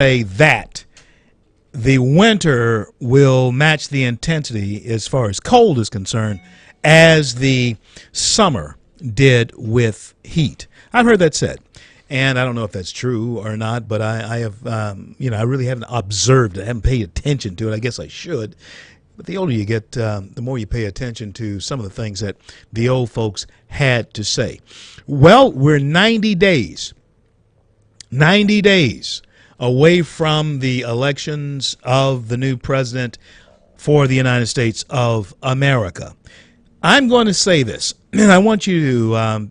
say that the winter will match the intensity as far as cold is concerned as the summer did with heat. I've heard that said, and I don't know if that's true or not, but I have, I really haven't observed it. I haven't paid attention to it. I guess I should. But the older you get, the more you pay attention to some of the things that the old folks had to say. Well, we're 90 days away from the elections of the new president for the United States of America. I'm going to say this, and I want you to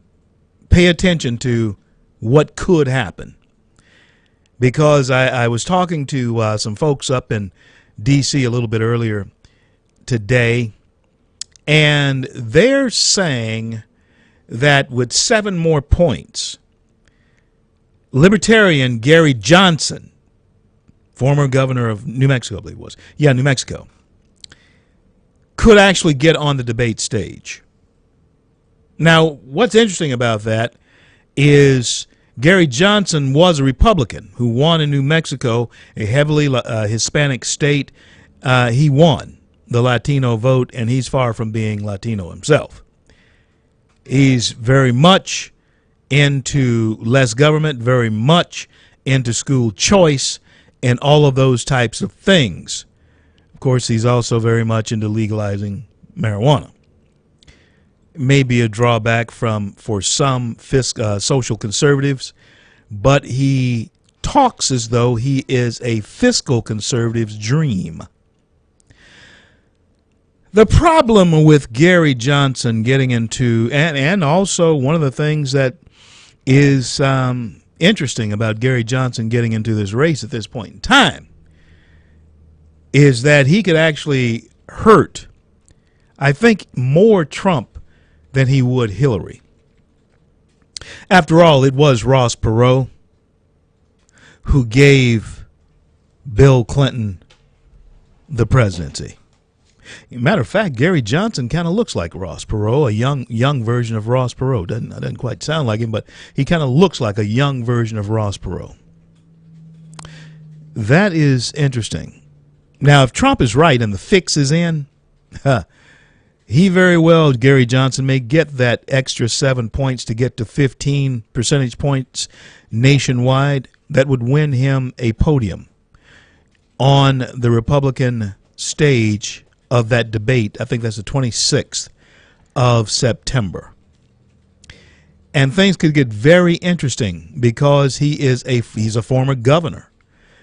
pay attention to what could happen, because I was talking to some folks up in D.C. a little bit earlier today, and they're saying that with 7 more points, Libertarian Gary Johnson, former governor of New Mexico, I believe it was. Yeah, New Mexico, could actually get on the debate stage. Now, what's interesting about that is Gary Johnson was a Republican who won in New Mexico, a heavily Hispanic state. He won the Latino vote, and he's far from being Latino himself. He's very much into less government, very much into school choice, and all of those types of things. Of course, he's also very much into legalizing marijuana. Maybe a drawback for some social conservatives, but he talks as though he is a fiscal conservative's dream. The problem with Gary Johnson getting into, and also one of the things that is interesting about Gary Johnson getting into this race at this point in time, is that he could actually hurt, I think, more Trump than he would Hillary. After all, it was Ross Perot who gave Bill Clinton the presidency. Matter of fact, Gary Johnson kind of looks like Ross Perot, a young version of Ross Perot. Doesn't quite sound like him, but he kind of looks like a young version of Ross Perot. That is interesting. Now, if Trump is right and the fix is in, he very well, Gary Johnson, may get that extra 7 points to get to 15 percentage points nationwide. That would win him a podium on the Republican stage of that debate. I think that's the 26th of September. And things could get very interesting because he's a former governor.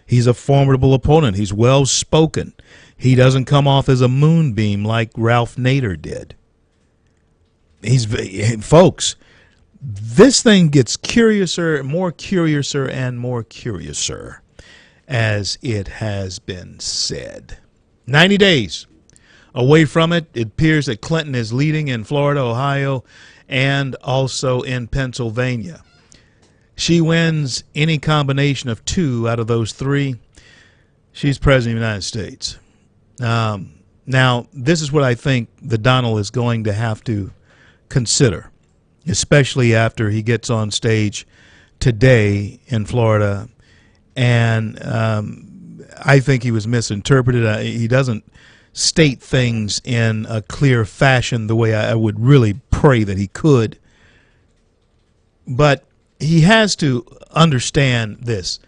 He's a formidable opponent. He's well-spoken. He doesn't come off as a moonbeam like Ralph Nader did. Folks, this thing gets curiouser, more curiouser, and more curiouser, as it has been said. 90 days away from it. It appears that Clinton is leading in Florida, Ohio, and also in Pennsylvania. She wins any combination of 2 out of those 3. She's president of the United States. Now, this is what I think the Donald is going to have to consider, especially after he gets on stage today in Florida. And I think he was misinterpreted. He doesn't state things in a clear fashion the way I would really pray that he could. But he has to understand this.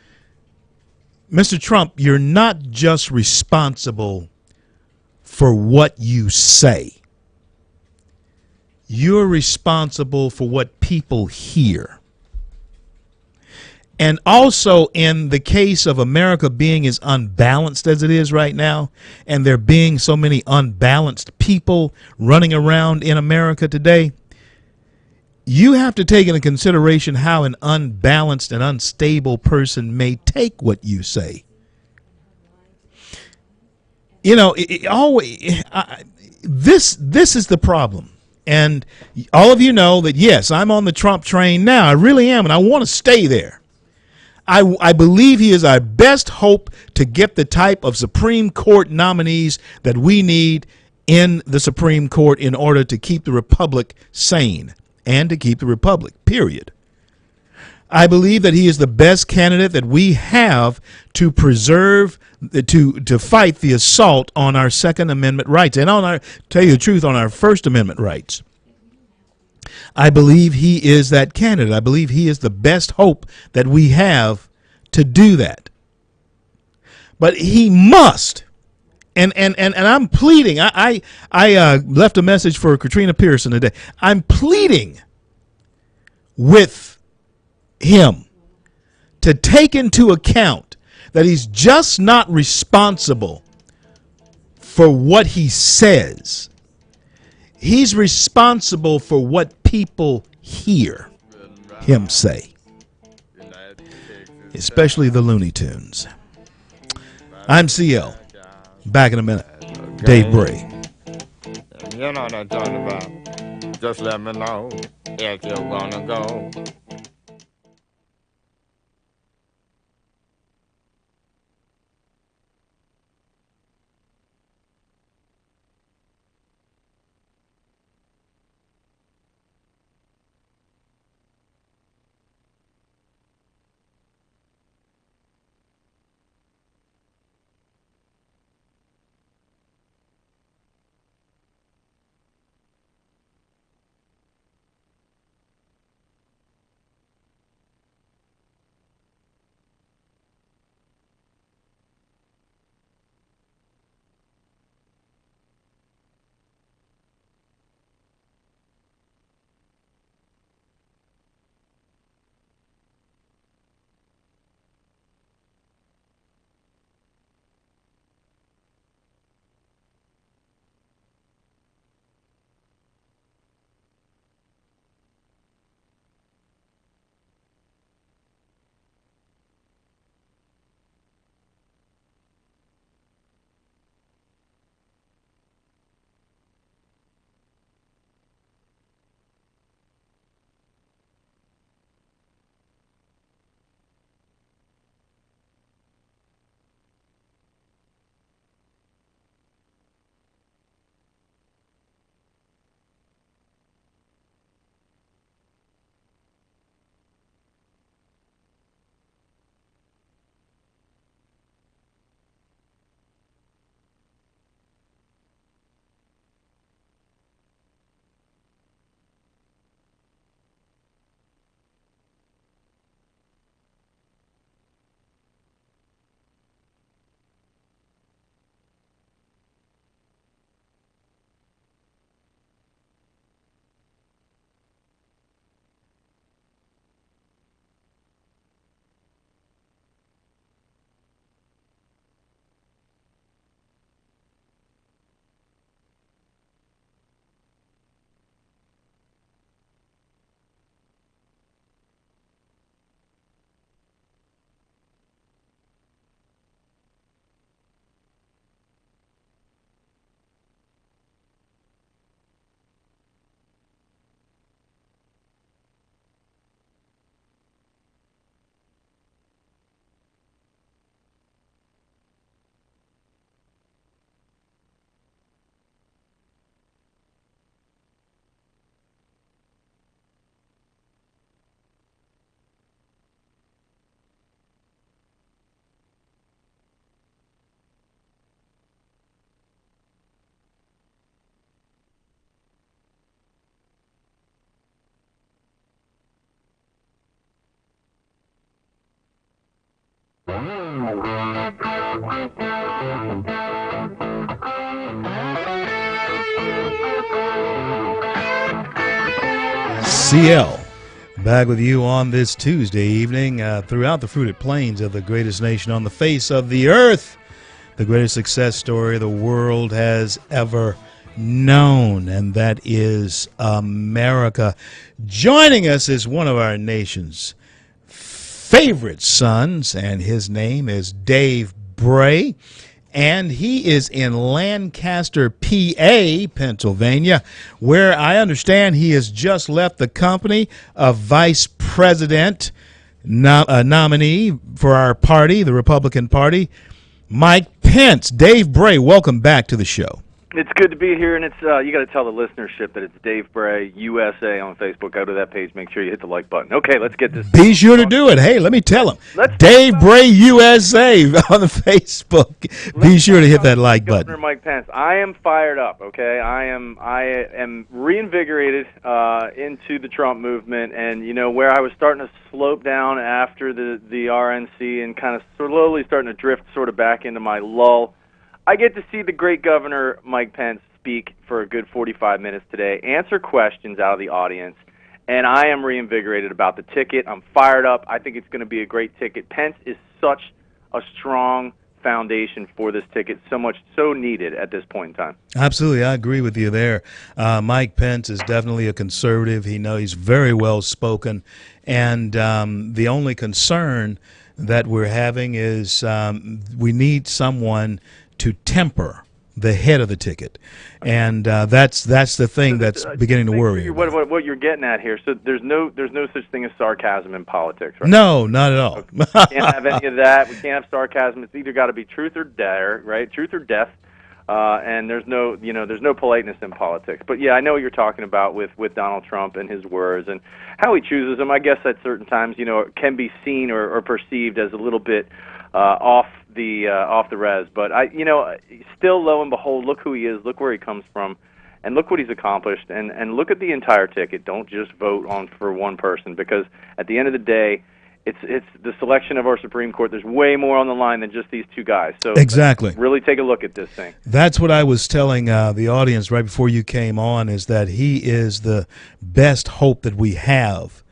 Mr. Trump, you're not just responsible for what you say. You're responsible for what people hear. And also, in the case of America being as unbalanced as it is right now, and there being so many unbalanced people running around in America today, you have to take into consideration how an unbalanced and unstable person may take what you say. You know, this is the problem. And all of you know that, yes, I'm on the Trump train now. I really am, and I want to stay there. I believe he is our best hope to get the type of Supreme Court nominees that we need in the Supreme Court in order to keep the republic sane and to keep the republic, period. I believe that he is the best candidate that we have to preserve, to fight the assault on our Second Amendment rights and on our, tell you the truth, on our First Amendment rights. I believe he is that candidate. I believe he is the best hope that we have to do that. But he must. And I'm pleading. I left a message for Katrina Pearson today. I'm pleading with him to take into account that he's just not responsible for what he says. He's responsible for what people hear him say, especially the Looney Tunes. I'm CL. Back in a minute. Dave Bray. You know what I'm talking about. Just let me know if you're gonna go. CL, back with you on this Tuesday evening throughout the fruited plains of the greatest nation on the face of the earth, the greatest success story the world has ever known, and that is America. Joining us is one of our nation's favorite sons, and his name is Dave Bray. And he is in Lancaster, PA, Pennsylvania, where I understand he has just left the company of vice president nominee for our party, the Republican Party, Mike Pence. Dave Bray, welcome back to the show. It's good to be here, and it's you got to tell the listenership that it's Dave Bray USA on Facebook. Go to that page. Make sure you hit the like button. Okay, let's get this. Be sure to do it. Hey, let me tell him. Dave Bray USA on the Facebook. Be sure to hit that like button. Governor Mike Pence, I am fired up. Okay, I am reinvigorated into the Trump movement, and you know where I was starting to slope down after the RNC and kind of slowly starting to drift sort of back into my lull. I get to see the great Governor Mike Pence speak for a good 45 minutes today, answer questions out of the audience, and I am reinvigorated about the ticket. I'm fired up. I think it's going to be a great ticket. Pence is such a strong foundation for this ticket, so needed at this point in time. Absolutely, I agree with you there. Mike Pence is definitely a conservative. He's very well spoken, and the only concern that we're having is we need someone to temper the head of the ticket, and that's the thing that's beginning to worry. What you're getting at here? So there's no such thing as sarcasm in politics, right? No, not at all. Okay. We can't have any of that. We can't have sarcasm. It's either got to be truth or dare, right? Truth or death. And there's no politeness in politics. But yeah, I know what you're talking about with Donald Trump and his words and how he chooses them. I guess at certain times, it can be seen or perceived as a little bit off the res. But still, lo and behold, look who he is. Look where he comes from, and look what he's accomplished. And look at the entire ticket. Don't just vote for one person, because at the end of the day, it's the selection of our Supreme Court. There's way more on the line than just these two guys. So exactly, really take a look at this thing. That's what I was telling the audience right before you came on, is that he is the best hope that we have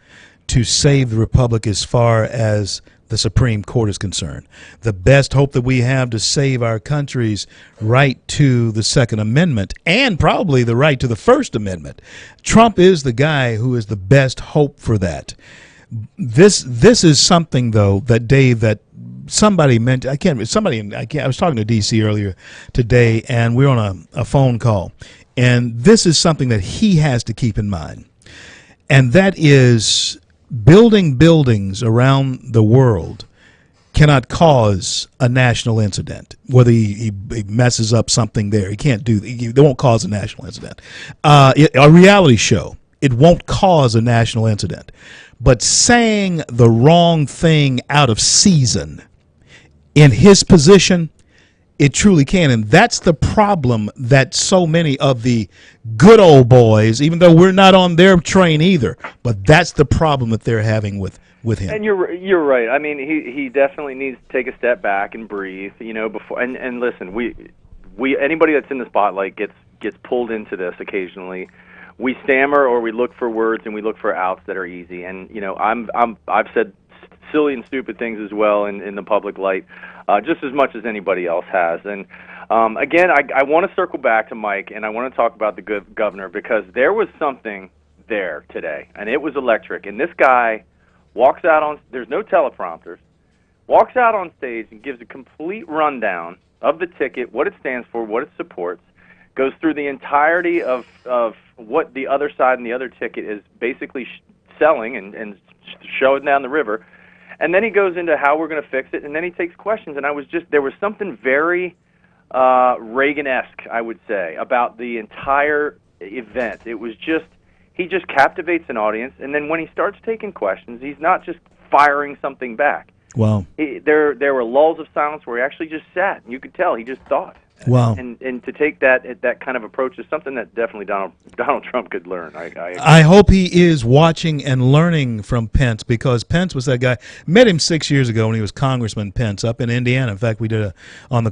to save the Republic as far as the Supreme Court is concerned. The best hope that we have to save our country's right to the Second Amendment, and probably the right to the First Amendment. Trump is the guy who is the best hope for that. This is something, though, that Dave, that somebody meant. I was talking to DC earlier today, and we're on a phone call, and this is something that he has to keep in mind, and that is building buildings around the world cannot cause a national incident. Whether he messes up something there, he can't do. They won't cause a national incident. A reality show, it won't cause a national incident. But saying the wrong thing out of season in his position, it truly can. And that's the problem that so many of the good old boys, even though we're not on their train either, but that's the problem that they're having with him. And you're right. I mean, he definitely needs to take a step back and breathe, before and listen, we anybody that's in the spotlight gets pulled into this occasionally. We stammer, or we look for words, and we look for outs that are easy. And I've said silly and stupid things as well in the public light, just as much as anybody else has. And again, I want to circle back to Mike, and I want to talk about the governor, because there was something there today, and it was electric. And this guy walks out on, there's no teleprompters, walks out on stage and gives a complete rundown of the ticket, what it stands for, what it supports, goes through the entirety of what the other side and the other ticket is basically selling and showing down the river. And then he goes into how we're going to fix it, and then he takes questions. And there was something very Reagan-esque, I would say, about the entire event. It was he just captivates an audience, and then when he starts taking questions, he's not just firing something back. Wow. There were lulls of silence where he actually just sat, and you could tell he just thought. Wow. And to take that kind of approach is something that definitely Donald Trump could learn. I hope he is watching and learning from Pence, because Pence was that guy. Met him 6 years ago when he was Congressman Pence up in Indiana. In fact, we did on the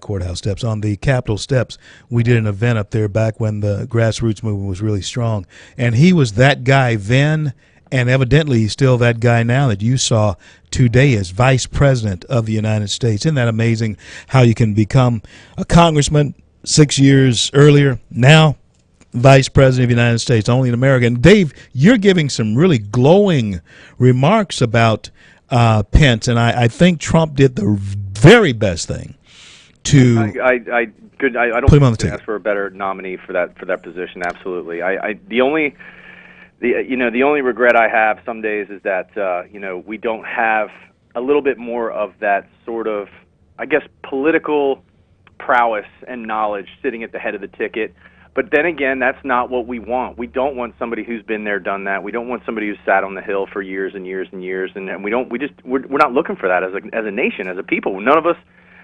courthouse steps, on the Capitol steps. We did an event up there back when the grassroots movement was really strong, and he was that guy then. And evidently, he's still that guy now that you saw today as Vice President of the United States. Isn't that amazing how you can become a congressman 6 years earlier, now Vice President of the United States, only in America? And Dave, you're giving some really glowing remarks about Pence, and I think Trump did the very best thing to I don't put him on the ticket. Ask for a better nominee for that position. Absolutely. The only regret I have some days is that we don't have a little bit more of that sort of, I guess, political prowess and knowledge sitting at the head of the ticket. But then again, that's not what we want. We don't want somebody who's been there, done that. We don't want somebody who's sat on the Hill for years and years and years. And we're not looking for that as a nation, as a people. None of us.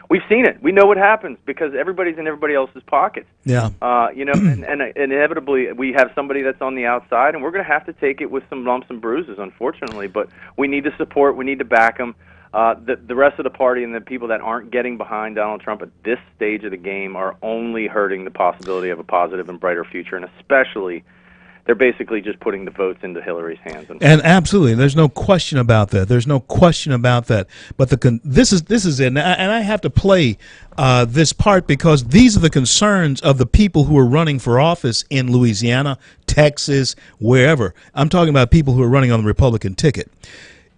We've seen it. We know what happens because everybody's in everybody else's pockets. Yeah. And inevitably we have somebody that's on the outside, and we're going to have to take it with some lumps and bruises, unfortunately. But we need to support. We need to back them. The rest of the party and the people that aren't getting behind Donald Trump at this stage of the game are only hurting the possibility of a positive and brighter future, and especially they're basically just putting the votes into Hillary's hands. And absolutely, there's no question about that. There's no question about that. But this is it, and I have to play this part because these are the concerns of the people who are running for office in Louisiana, Texas, wherever. I'm talking about people who are running on the Republican ticket.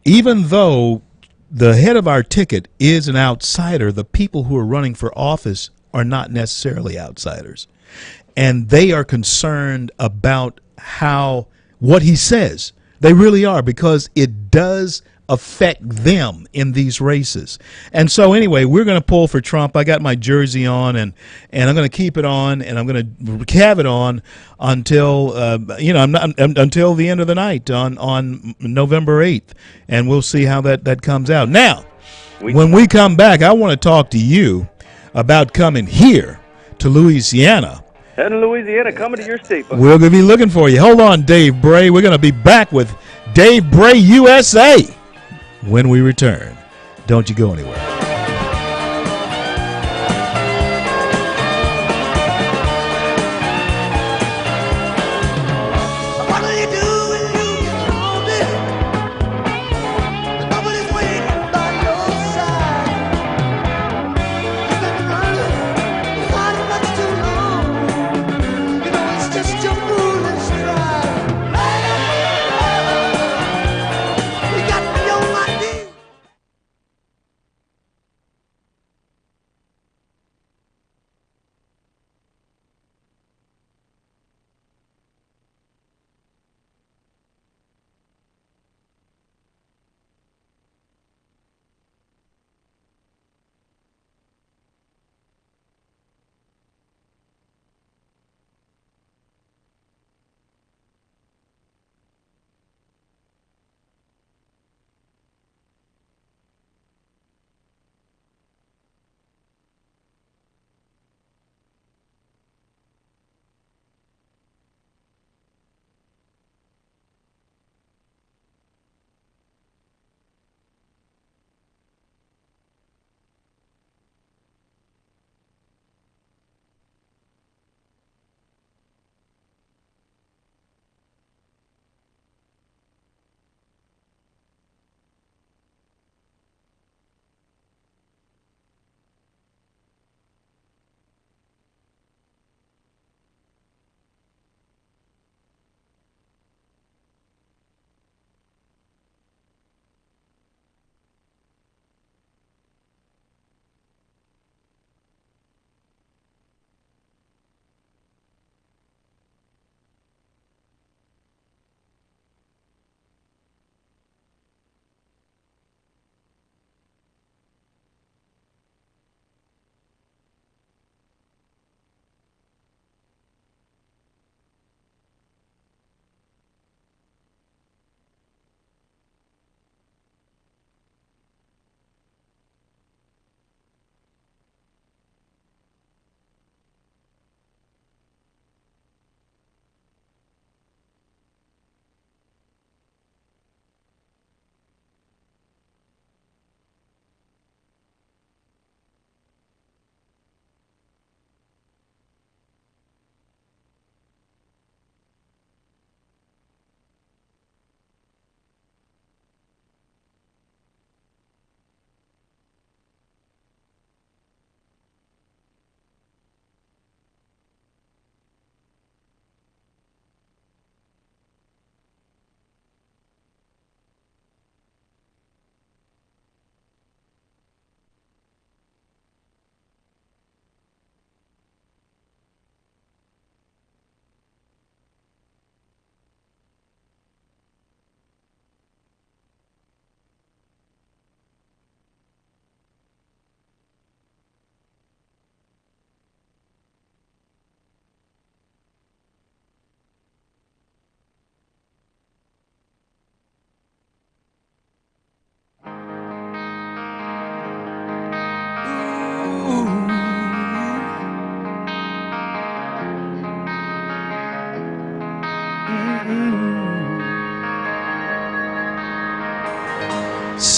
Even though the head of our ticket is an outsider, the people who are running for office are not necessarily outsiders. And they are concerned about what he says. They really are, because it does affect them in these races. And so anyway, we're going to pull for Trump. I got my jersey on, and I'm going to keep it on, and I'm going to have it on until until the end of the night on November 8th, and we'll see how that comes out. Now, when we come back, I want to talk to you about coming here to Louisiana. Heading to Louisiana, coming to your state. We're going to be looking for you. Hold on, Dave Bray. We're going to be back with Dave Bray USA when we return. Don't you go anywhere.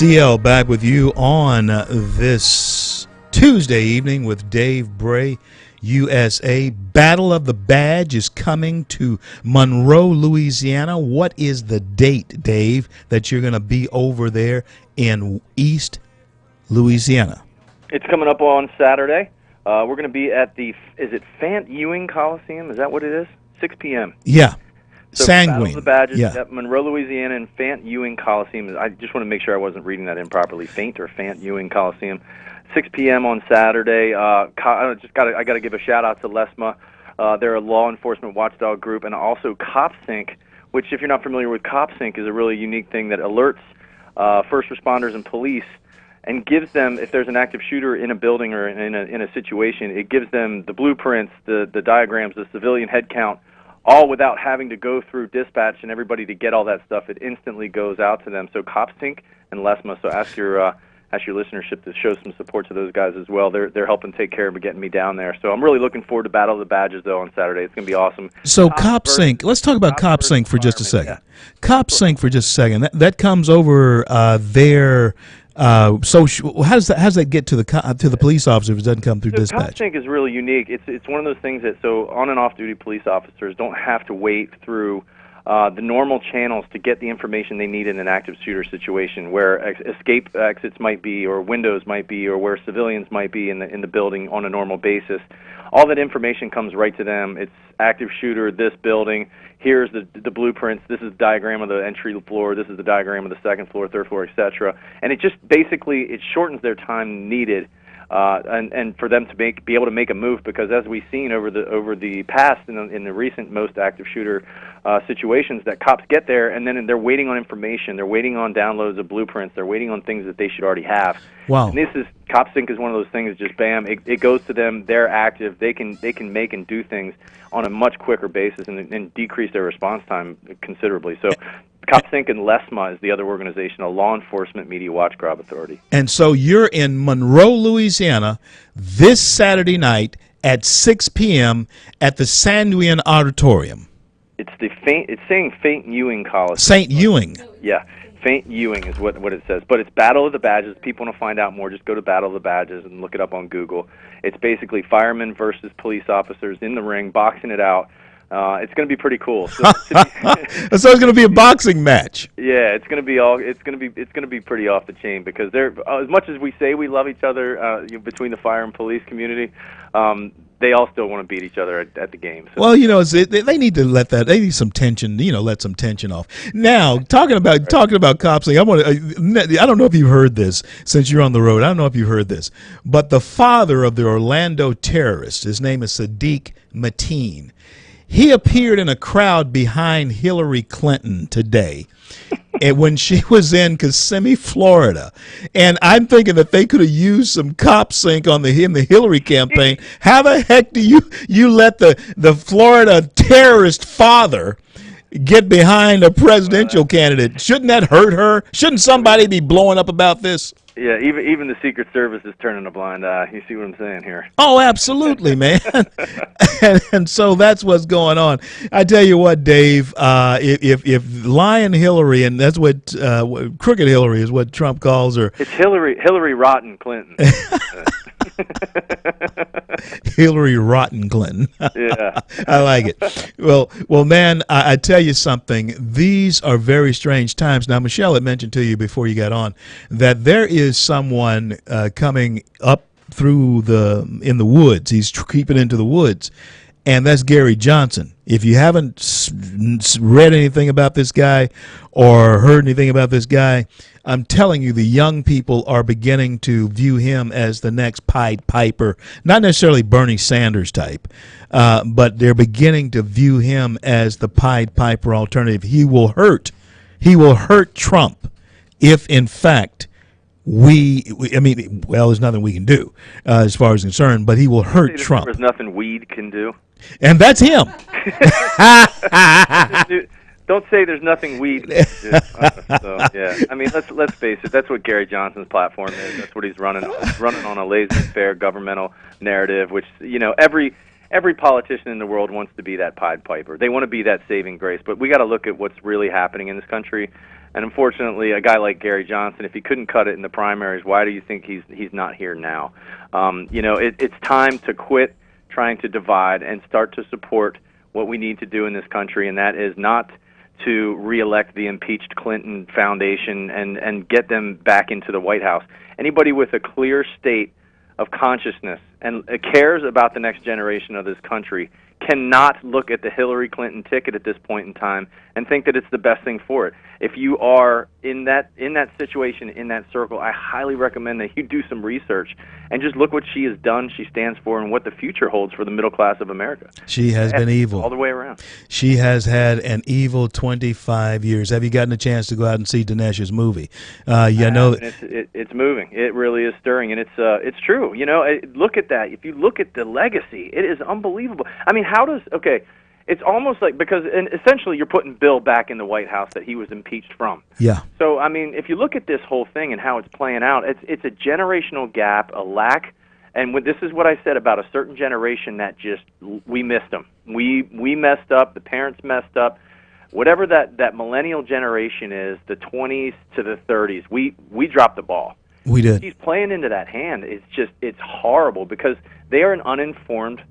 CL back with you on this Tuesday evening with Dave Bray, USA. Battle of the Badge is coming to Monroe, Louisiana. What is the date, Dave, that you're going to be over there in East Louisiana? It's coming up on Saturday. We're going to be at is it Fant Ewing Coliseum? Is that what it is? 6 p.m. Yeah. So Sanguine. Battle of the Badges, Yeah. Monroe, Louisiana, and Fant Ewing Coliseum. I just want to make sure I wasn't reading that improperly. Fant Ewing Coliseum, 6 p.m. on Saturday. I got to give a shout out to LESMA. They're a law enforcement watchdog group, and also CopSync, which, if you're not familiar with CopSync, is a really unique thing that alerts first responders and police and gives them, if there's an active shooter in a building or in a situation, it gives them the blueprints, the diagrams, the civilian head count, all without having to go through dispatch and everybody to get all that stuff. It instantly goes out to them. So CopSync and LESMA. So ask your listenership to show some support to those guys as well. They're helping take care of getting me down there. So I'm really looking forward to Battle of the Badges though on Saturday. It's going to be awesome. So CopSync, let's talk about CopSync for just a second. Yeah. CopSync for just a second. That comes over there. So how does that get to the police officer if it doesn't come through dispatch? CopSync is really unique. It's one of those things that on and off duty police officers don't have to wait through the normal channels to get the information they need in an active shooter situation, where escape exits might be, or windows might be, or where civilians might be in the building on a normal basis. All that information comes right to them. It's active shooter, this building. Here's the blueprints. This is the diagram of the entry floor. This is the diagram of the second floor, third floor, etc. And it just basically it shortens their time needed, and for them to be able to make a move, because as we've seen over the past in the recent most active shooter situations, that cops get there and then they're waiting on information. They're waiting on downloads of blueprints. They're waiting on things that they should already have. Wow. And CopSync is one of those things. Just bam, it goes to them. They're active. They can make and do things on a much quicker basis and decrease their response time considerably. So CopSync and LESMA is the other organization, a law enforcement media watchdog authority. And so you're in Monroe, Louisiana, this Saturday night at 6 p.m. at the Sanguine Auditorium. It's saying Fant Ewing Coliseum. St. Ewing. Yeah. Fant Ewing is what it says. But it's Battle of the Badges. People want to find out more, just go to Battle of the Badges and look it up on Google. It's basically firemen versus police officers in the ring, boxing it out. It's going to be pretty cool. So it's going to be a boxing match. Yeah, it's going to be pretty off the chain, because they're as much as we say we love each other between the fire and police community, they all still want to beat each other at the game. So. Well, they need to they need some tension, let some tension off. Now, talking about cops, I don't know if you've heard this since you're on the road. I don't know if you've heard this, but the father of the Orlando terrorist, his name is Sadiq Mateen. He appeared in a crowd behind Hillary Clinton today. And when she was in Kissimmee, Florida, and I'm thinking that they could have used some CopSync in the Hillary campaign. How the heck do you let the Florida terrorist father get behind a presidential candidate? Shouldn't that hurt her? Shouldn't somebody be blowing up about this? Yeah, even the Secret Service is turning a blind eye. You see what I'm saying here? Oh, absolutely, man. and so that's what's going on. I tell you what, Dave, if lying Hillary, and that's what crooked Hillary is what Trump calls her. It's Hillary Rotten Clinton. Hillary Rotten Clinton. Yeah. I like it. Well, man, I tell you something. These are very strange times. Now, Michelle had mentioned to you before you got on that there is someone coming up in the woods. He's creeping into the woods, and that's Gary Johnson. If you haven't read anything about this guy or heard anything about this guy, I'm telling you, the young people are beginning to view him as the next Pied Piper, not necessarily Bernie Sanders type, but they're beginning to view him as the Pied Piper alternative. He will hurt Trump if, in fact, there's nothing we can do as far as concerned, but he will hurt Trump. There's nothing weed can do. And that's him. Don't say there's nothing weed can do. So, yeah. I mean, let's face it. That's what Gary Johnson's platform is. That's what he's running on a laissez-faire governmental narrative, which, every politician in the world wants to be that Pied Piper. They want to be that saving grace. But we got to look at what's really happening in this country. And unfortunately, a guy like Gary Johnson, if he couldn't cut it in the primaries, why do you think he's not here now? It's time to quit trying to divide and start to support what we need to do in this country, and that is not to reelect the impeached Clinton Foundation and get them back into the White House. Anybody with a clear state of consciousness and cares about the next generation of this country cannot look at the Hillary Clinton ticket at this point in time and think that it's the best thing for it. If you are in that situation, in that circle, I highly recommend that you do some research and just look what she has done, she stands for, and what the future holds for the middle class of America. She has been evil all the way around. She has had an evil 25 years. Have you gotten a chance to go out and see Dinesh's movie? It's moving. It really is stirring, and it's true. Look at that. If you look at the legacy, it is unbelievable. I mean, it's almost like, because essentially you're putting Bill back in the White House that he was impeached from. Yeah. So, I mean, if you look at this whole thing and how it's playing out, it's a generational gap, a lack, and this is what I said about a certain generation that just, we missed them. We messed up, the parents messed up. Whatever that millennial generation is, the 20s to the 30s, we dropped the ball. We did. He's playing into that hand. It's horrible because they are an uninformed,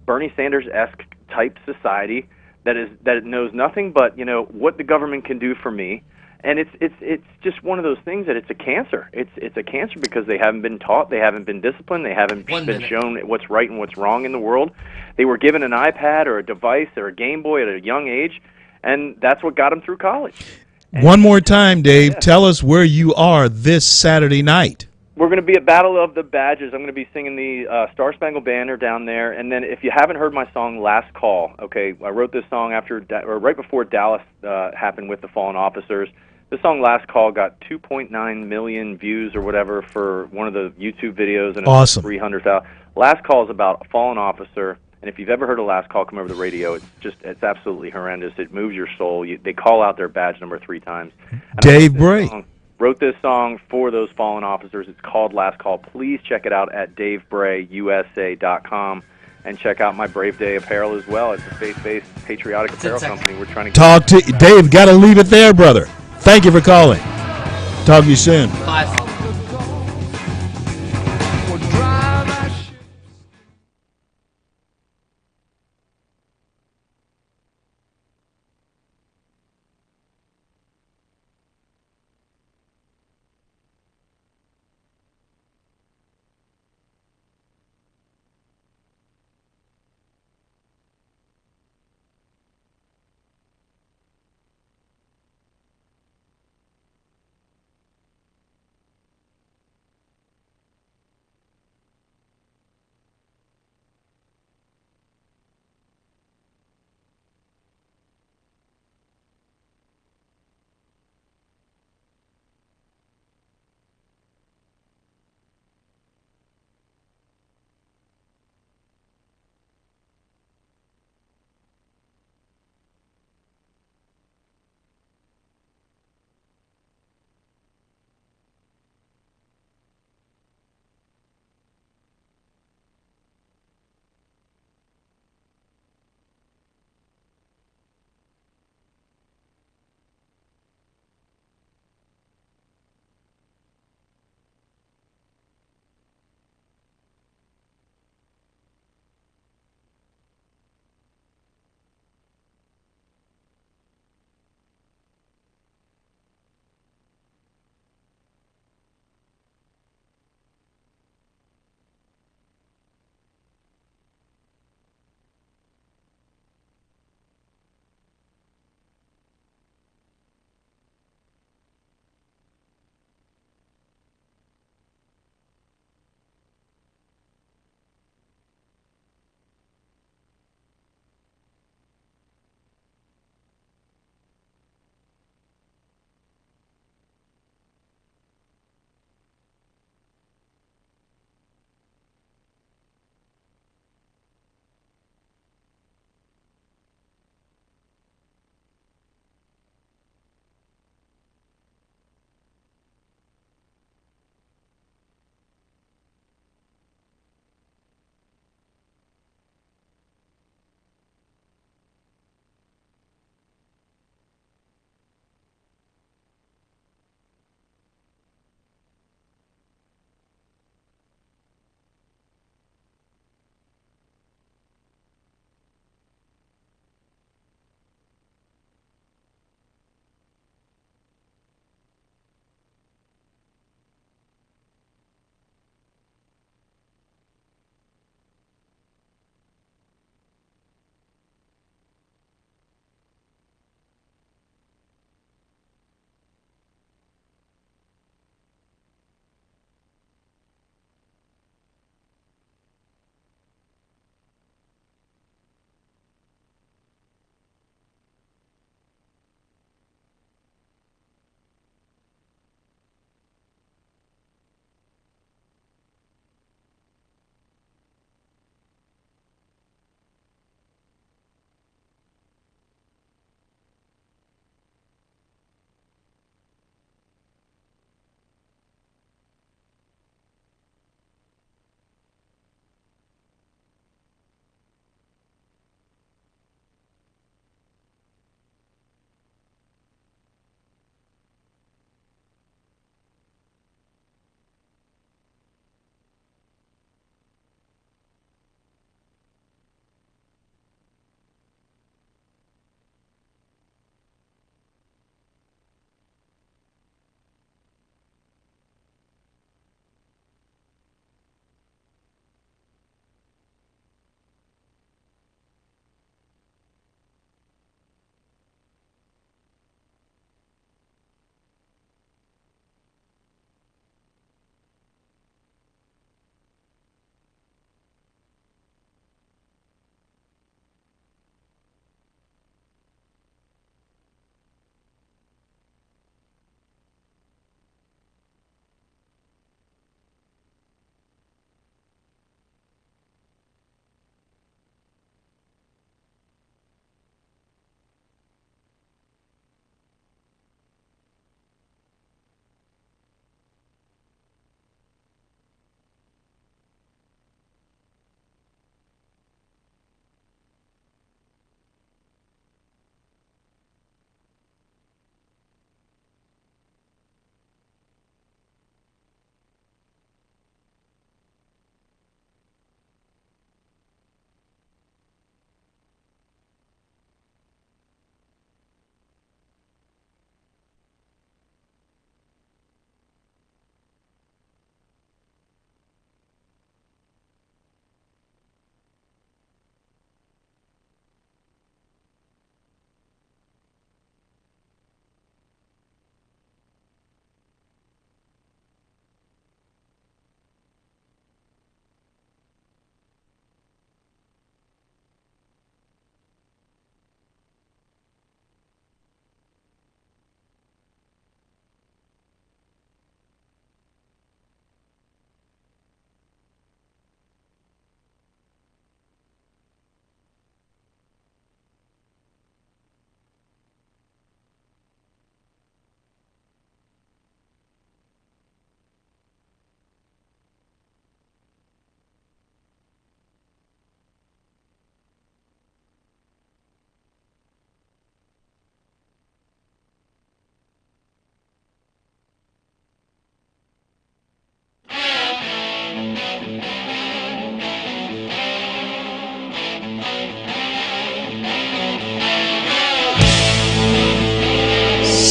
Bernie Sanders-esque type society that knows nothing but what the government can do for me, and it's just one of those things that it's a cancer. It's a cancer because they haven't been taught, they haven't been disciplined, they haven't been shown what's right and what's wrong in the world. They were given an iPad or a device or a Game Boy at a young age, and that's what got them through college. One more time, Dave, tell us where you are this Saturday night. We're going to be at Battle of the Badges. I'm going to be singing the Star Spangled Banner down there. And then if you haven't heard my song Last Call, okay, I wrote this song right before Dallas happened with the fallen officers. This song Last Call got 2.9 million views or whatever for one of the YouTube videos, and awesome. 300,000. Last Call is about a fallen officer. And if you've ever heard of Last Call come over the radio, it's absolutely horrendous. It moves your soul. They call out their badge number 3 times. And Dave Bray wrote this song for those fallen officers. It's called Last Call. Please check it out at DaveBrayUSA.com and check out my Brave Day apparel as well. It's a faith-based patriotic apparel company. We're trying to talk to Dave. Got to leave it there, brother. Thank you for calling. Talk to you soon. Bye.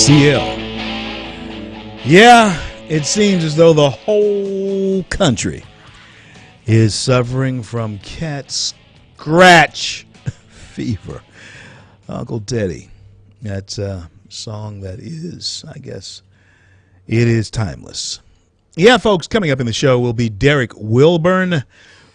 TheCL. Yeah, it seems as though the whole country is suffering from cat scratch fever. Uncle Teddy. That's a song that is, I guess, it is timeless. Yeah, folks, coming up in the show will be Derek Wilburn,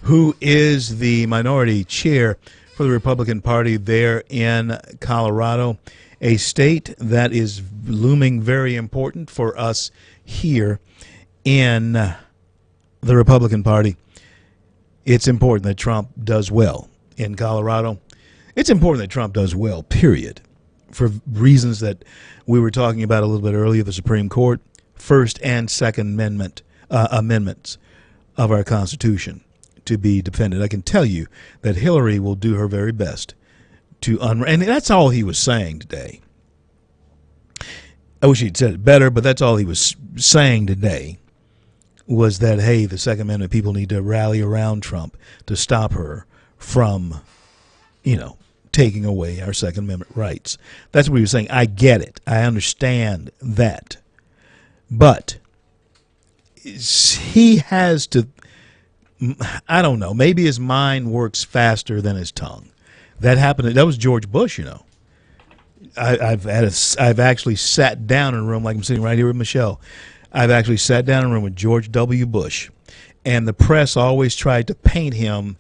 who is the minority chair for the Republican Party there in Colorado, a state that is looming very important for us here in the Republican Party. It's important that Trump does well in Colorado. It's important that Trump does well, period, for reasons that we were talking about a little bit earlier, the Supreme Court, First and Second Amendments of our Constitution to be defended. I can tell you that Hillary will do her very best to and that's all he was saying today. I wish he'd said it better, but that's all he was saying today was that, hey, the Second Amendment people need to rally around Trump to stop her from, taking away our Second Amendment rights. That's what he was saying. I get it. I understand that. But he has to, I don't know, maybe his mind works faster than his tongue. That happened. That was George Bush, I've actually sat down in a room, like I'm sitting right here with Michelle. I've actually sat down in a room with George W. Bush, and the press always tried to paint him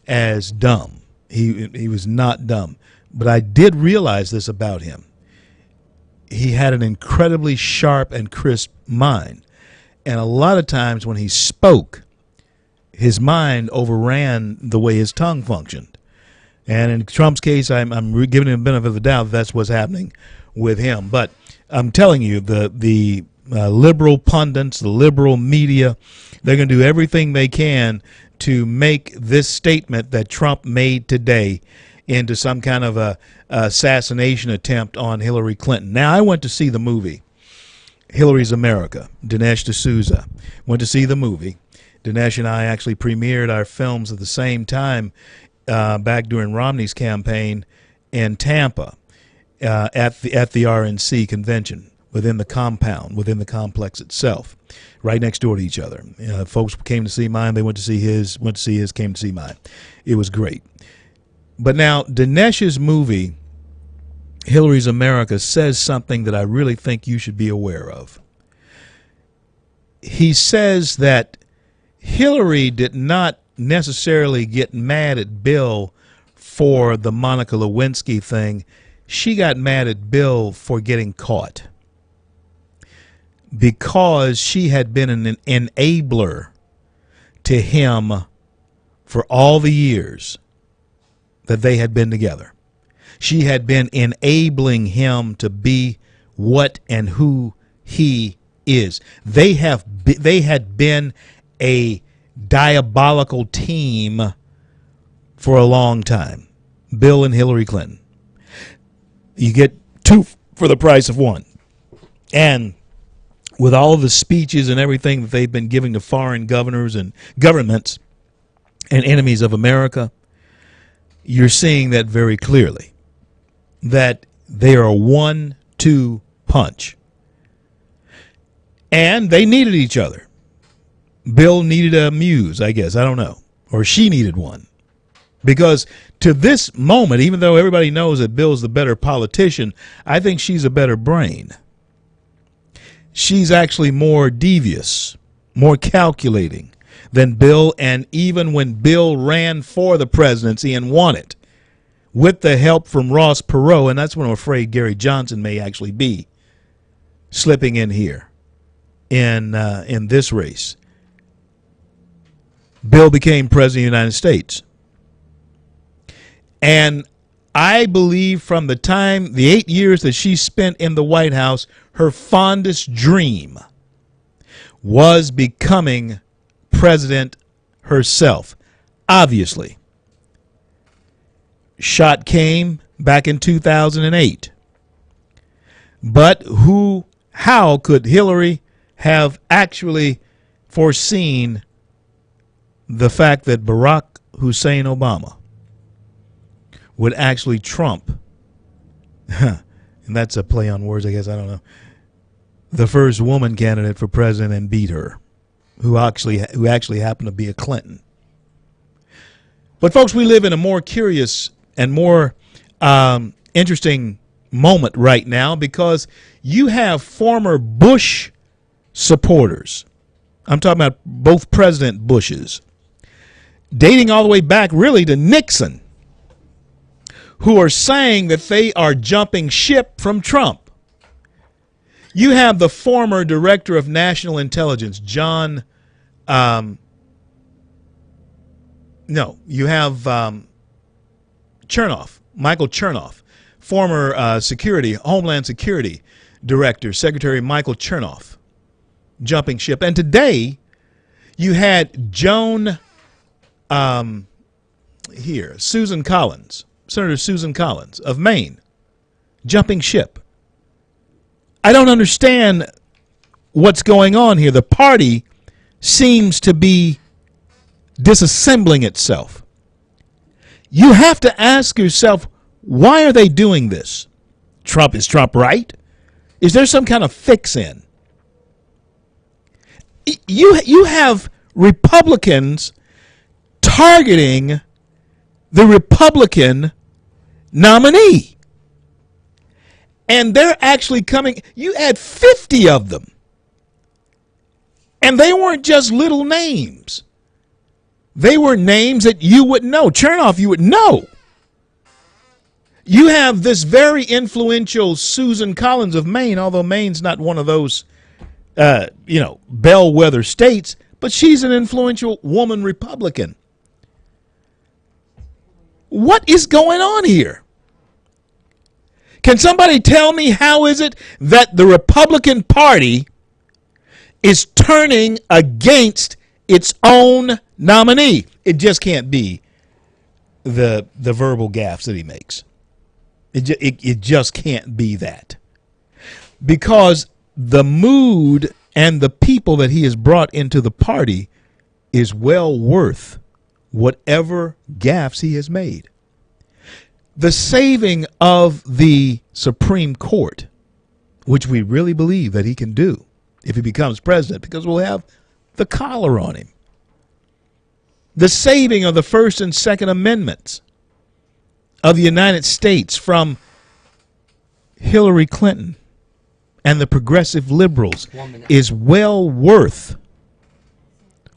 as dumb. He was not dumb, but I did realize this about him. He had an incredibly sharp and crisp mind, and a lot of times when he spoke, his mind overran the way his tongue functioned. And in Trump's case, I'm giving him the benefit of the doubt that's what's happening with him. But I'm telling you, the liberal pundits, the liberal media, they're going to do everything they can to make this statement that Trump made today into some kind of a assassination attempt on Hillary Clinton. Now, I went to see the movie, Hillary's America, Dinesh D'Souza. Went to see the movie. Dinesh and I actually premiered our films at the same time back during Romney's campaign in Tampa at the RNC convention within the compound, within the complex itself, right next door to each other. Folks came to see mine. They went to see his, came to see mine. It was great. But now Dinesh's movie, Hillary's America, says something that I really think you should be aware of. He says that Hillary did not necessarily get mad at Bill for the Monica Lewinsky thing. She got mad at Bill for getting caught because she had been an enabler to him for all the years that they had been together. She had been enabling him to be what and who he is. They had been a diabolical team for a long time. Bill and Hillary Clinton. You get two for the price of one. And with all of the speeches and everything that they've been giving to foreign governors and governments and enemies of America, you're seeing that very clearly, that they are a 1-2 punch. And they needed each other. Bill needed a muse, I guess. I don't know. Or she needed one. Because to this moment, even though everybody knows that Bill's the better politician, I think she's a better brain. She's actually more devious, more calculating than Bill. And even when Bill ran for the presidency and won it, with the help from Ross Perot, and that's what I'm afraid Gary Johnson may actually be slipping in here in this race. Bill became president of the United States. And I believe from the time, the 8 years that she spent in the White House, her fondest dream was becoming president herself. Obviously. Shot came back in 2008. But how could Hillary have actually foreseen the fact that Barack Hussein Obama would actually trump and that's a play on words, I guess. I don't know. The first woman candidate for president and beat her, who actually happened to be a Clinton. But folks, we live in a more curious and more interesting moment right now because you have former Bush supporters. I'm talking about both President Bushes, dating all the way back really to Nixon, who are saying that they are jumping ship from Trump. You have the former director of national intelligence, you have Chernoff, Michael Chernoff, former Homeland Security Director, Secretary Michael Chernoff, jumping ship. And today you had Susan Collins, Senator Susan Collins of Maine, jumping ship. I don't understand what's going on here. The party seems to be disassembling itself. You have to ask yourself, why are they doing this? Is Trump right? Is there some kind of fix-in? You have Republicans targeting the Republican nominee. And they're actually coming. You had 50 of them. And they weren't just little names. They were names that you would know. Chernoff, you would know. You have this very influential Susan Collins of Maine, although Maine's not one of those, bellwether states, but she's an influential woman Republican. What is going on here? Can somebody tell me how is it that the Republican Party is turning against its own nominee? It just can't be the verbal gaffes that he makes. It just can't be that. Because the mood and the people that he has brought into the party is well worth whatever gaffes he has made. The saving of the Supreme Court, which we really believe that he can do if he becomes president, because we'll have the collar on him. The saving of the First and Second Amendments of the United States from Hillary Clinton and the progressive liberals is well worth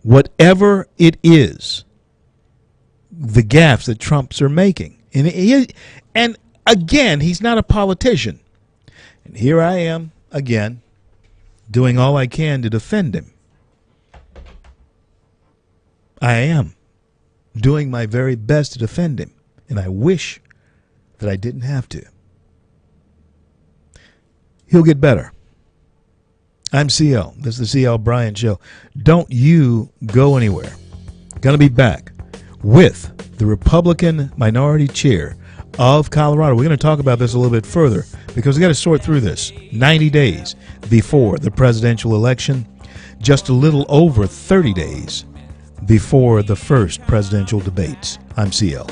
whatever it is, the gaffes that Trumps are making. And again, he's not a politician. And here I am again doing all I can to defend him. I am doing my very best to defend him. And I wish that I didn't have to. He'll get better. I'm CL. This is the CL Bryant Show. Don't you go anywhere. Going to be back with the Republican minority chair of Colorado. We're going to talk about this a little bit further because we got to sort through this. 90 days before the presidential election, just a little over 30 days before the first presidential debates. I'm CL.